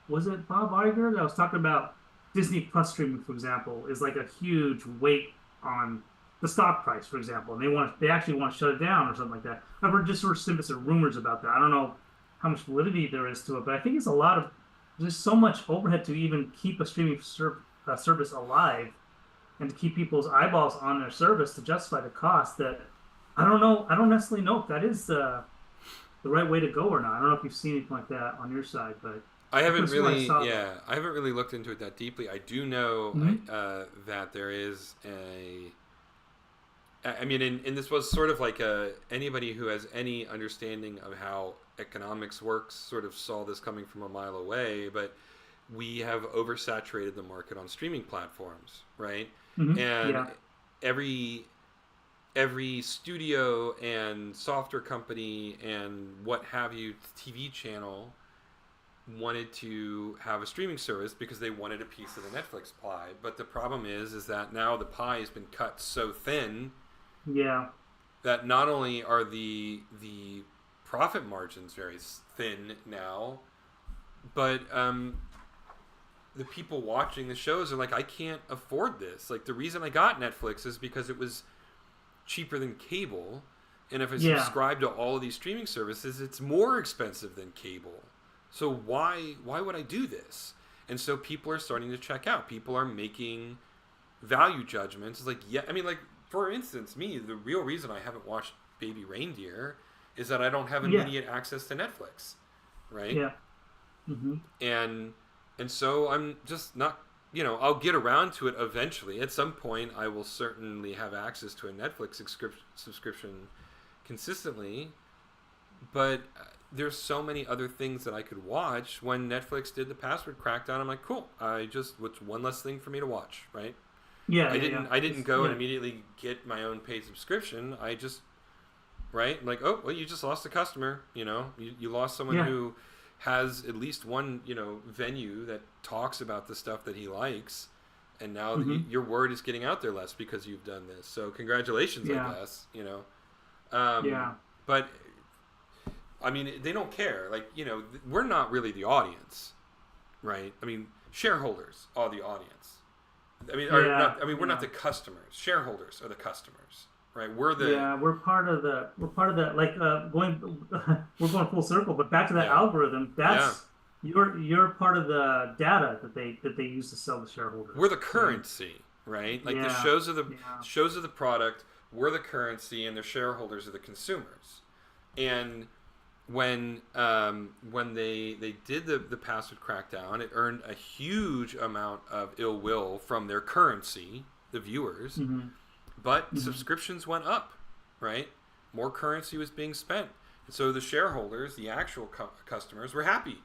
was it Bob Iger that was talking about Disney Plus streaming, for example, is like a huge weight on the stock price, for example, and they actually want to shut it down or something like that. I've heard just sort of snippets of rumors about that. I don't know how much validity there is to it, but I think it's a lot of there's so much overhead to even keep a service alive and to keep people's eyeballs on their service to justify the cost that I don't know. I don't necessarily know if that is the right way to go or not. I don't know if you've seen anything like that on your side, but I I could haven't have sworn I really, saw that. yeah, I haven't really looked into it that deeply. I do know Hmm. that there is a. I mean, and this was sort of like anybody who has any understanding of how economics works sort of saw this coming from a mile away, but we have oversaturated the market on streaming platforms, right? Hmm. And Yeah. every every studio and software company and what have you TV channel wanted to have a streaming service because they wanted a piece of the Netflix pie. But the problem is that now the pie has been cut so thin Yeah. that not only are the profit margins very thin now, but the people watching the shows are like, I can't afford this. Like the reason I got Netflix is because it was cheaper than cable, and if I Yeah. subscribe to all of these streaming services, it's more expensive than cable. So why would I do this? And so people are starting to check out. People are making value judgments. It's like, yeah, I mean, like for instance, me, the real reason I haven't watched Baby Reindeer is that I don't have Yeah. immediate access to Netflix, right? Yeah. Hmm. And so I'm just not, I'll get around to it eventually. At some point, I will certainly have access to a Netflix subscription consistently, but there's so many other things that I could watch. When Netflix did the password crackdown, I'm like, cool. It's one less thing for me to watch, right? Yeah. I Yeah. didn't Yeah. I didn't It's, go and yeah. immediately get my own paid subscription. I just right? I'm like, oh, well, you just lost a customer. You lost someone Yeah. who has at least one, venue that talks about the stuff that he likes, and now Hmm. your word is getting out there less because you've done this. So congratulations, I Yeah. guess. Um, Yeah. but I mean, they don't care. Like, we're not really the audience, right? I mean, shareholders are the audience. I mean, or Yeah. not. I mean, we're not Yeah. the customers. Shareholders are the customers, right? We're the Yeah, we're part of the like going we're going full circle, but back to that yeah, algorithm, yeah. that's you're part of the data that they use to sell to We're shareholders. the And currency, right? Like the yeah, shows are the yeah, shows are the product. We're the currency, and their shareholders are the consumers. And when they did the password crackdown, it earned a huge amount of ill will from their currency, the viewers. hmm, But hmm, subscriptions went up, right? More currency was being spent, and so the shareholders, the actual customers, were happy.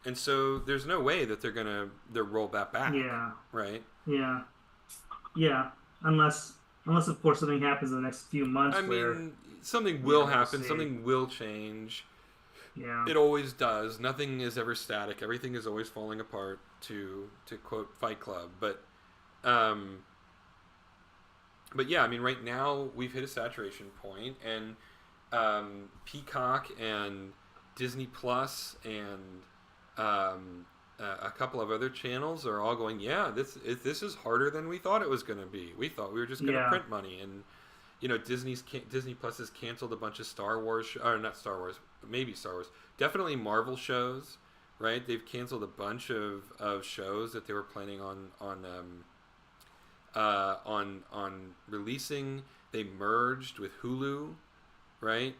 And so there's no way that they're roll that back, yeah, right? yeah, yeah. Unless of course something happens in the next few I months where mean, something will yeah, we'll happen, see. something will change. Yeah, It always does. Nothing is ever static. Everything is always falling apart. To quote Fight Club, um, but yeah, I mean, right now we've hit a saturation point, and Peacock and Disney Plus and a couple of other channels are all going, yeah, this is harder than we thought it was going to be. We thought we were just going to yeah, print money, and Disney Plus has canceled a bunch of Star Wars, or not Star Wars, maybe Star Wars, definitely Marvel shows, right? They've canceled a bunch of shows that they were planning on releasing. They merged with Hulu, right?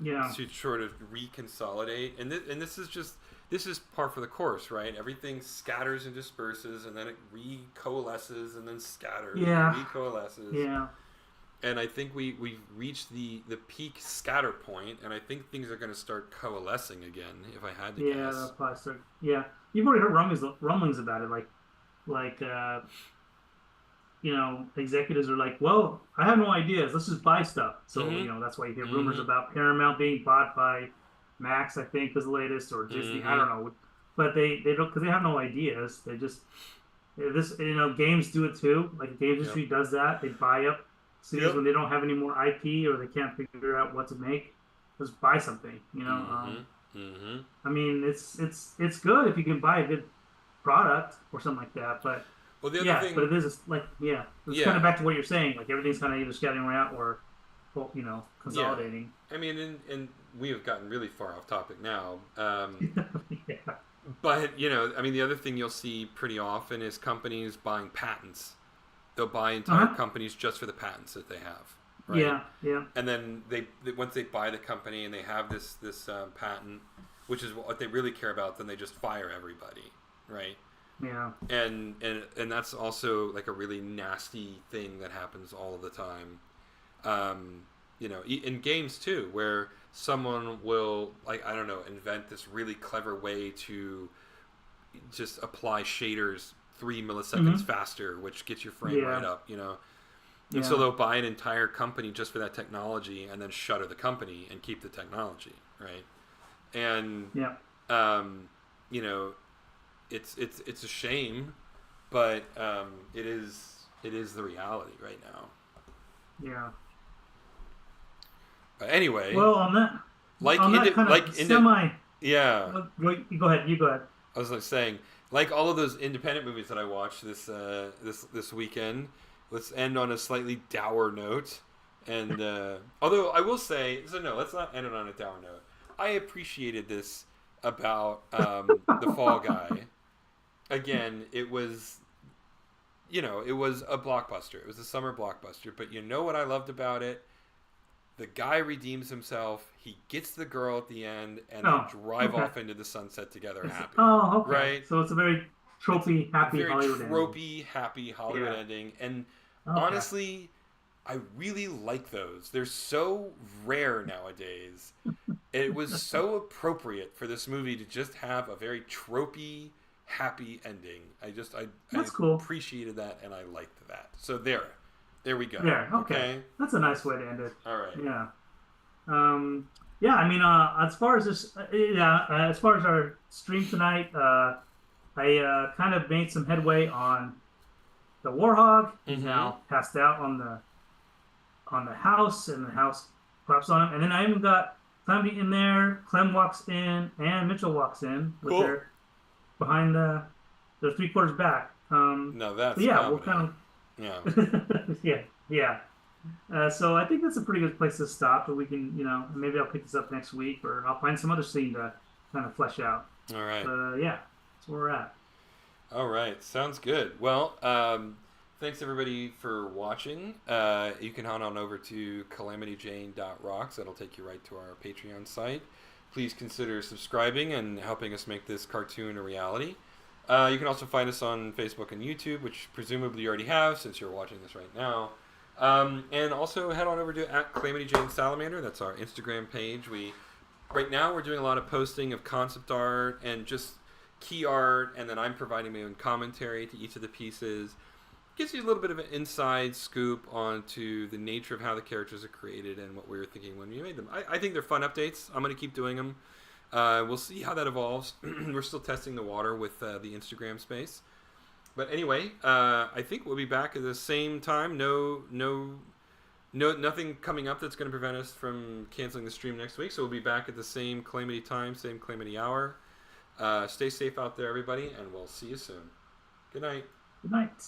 yeah, To sort of reconsolidate, and this is par for the course, right? Everything scatters and disperses, and then it recoalesces, and then scatters and yeah, recoalesces. yeah. And I think we've reached the peak scatter point, and I think things are going to start coalescing again. If I had to Yeah, guess, that's probably start. Yeah, you've already heard rumblings about it, like executives are like, well, I have no ideas. Let's just buy stuff. So, Mm-hmm. that's why you hear rumors Mm-hmm. about Paramount being bought by Max, I think was the latest, or Disney. I Mm-hmm. don't know. But they don't, because they have no ideas. They just this games do it too. Like the games Yep. industry does that. They buy up cities Yep. when they don't have any more IP or they can't figure out what to make. Just buy something. Mm-hmm. Mm-hmm. I mean, it's good if you can buy a good product or something like that. But Well, the other yeah, but thing, it is like yeah, it's kind of yeah, back to what you're saying. Like everything's kind of either scattering around or yeah. consolidating. I mean, and we have gotten really far off topic now. Yeah. But I mean, the other thing you'll see pretty often is companies buying patents. They'll buy entire Uh-huh. companies just for the patents that they have, right? Yeah. Yeah. And then once they buy the company and they have this patent, which is what they really care about, then they just fire everybody, right? Yeah. And that's also like a really nasty thing that happens all of the time. In games too, where someone will, like, I don't know, invent this really clever way to just apply shaders 3 milliseconds Hmm. faster, which gets your frame rate Yeah. up. And so Yeah. they'll buy an entire company just for that technology and then shutter the company and keep the technology, right? And Yeah. um, you know, it's a shame, but it is the reality right now. Yeah. But anyway, Well, on that kind of like into semi. yeah, Go ahead. You go ahead. I was like saying, like all of those independent movies that I watched this weekend. Let's end on a slightly dour note. And although I will say, so no, let's not end it on a dour note. I appreciated this about the Fall Guy. Again, it was a blockbuster. It was a summer blockbuster. But you know what I loved about it? The guy redeems himself. He gets the girl at the end, and they Oh, drive okay. off into the sunset together, happy. Okay. Right? So it's a very It's tropey, a happy very Hollywood ending. tropey, happy Hollywood Yeah. ending, and Okay. honestly, I really like those. They're so rare nowadays. It was so appropriate for this movie to just have a very tropey, happy ending. I That's cool. appreciated that, and I liked that. So there we go. There. Okay. Okay. That's a nice way to end it. All right. Yeah. Yeah. I mean, as far as this, yeah, as far as our stream tonight, I kind of made some headway on the Warhog. He's Mm-hmm. now passed out on the house, and the house collapsed on him. And then I even got Calamity in there. Clem walks in, and Mitchell walks in with Cool. their behind they're 3 quarters back. No, But that's yeah, we'll comedy. kind Yeah. of yeah, yeah. So I think that's a pretty good place to stop. But we can, maybe I'll pick this up next week, or I'll find some other scene to kind of flesh out. All right. But yeah, that's where we're at. All right, sounds good. Well, thanks everybody for watching. You can head on over to calamityjane.rocks. That'll take you right to our Patreon site. Please consider subscribing and helping us make this cartoon a reality. You can also find us on Facebook and YouTube, which presumably you already have since you're watching this right now. And also head on over to @CalamityJaneSalamander. That's our Instagram page. Right now we're doing a lot of posting of concept art and just key art, and then I'm providing my own commentary to each of the pieces. Gives you a little bit of an inside scoop onto the nature of how the characters are created and what we were thinking when we made them. I think they're fun updates. I'm going to keep doing them. We'll see how that evolves. We're still testing the water with the Instagram space. But anyway, I think we'll be back at the same time. Nothing coming up that's going to prevent us from canceling the stream next week. So we'll be back at the same Calamity time, same Calamity hour. Stay safe out there, everybody, and we'll see you soon. Good night. Good night.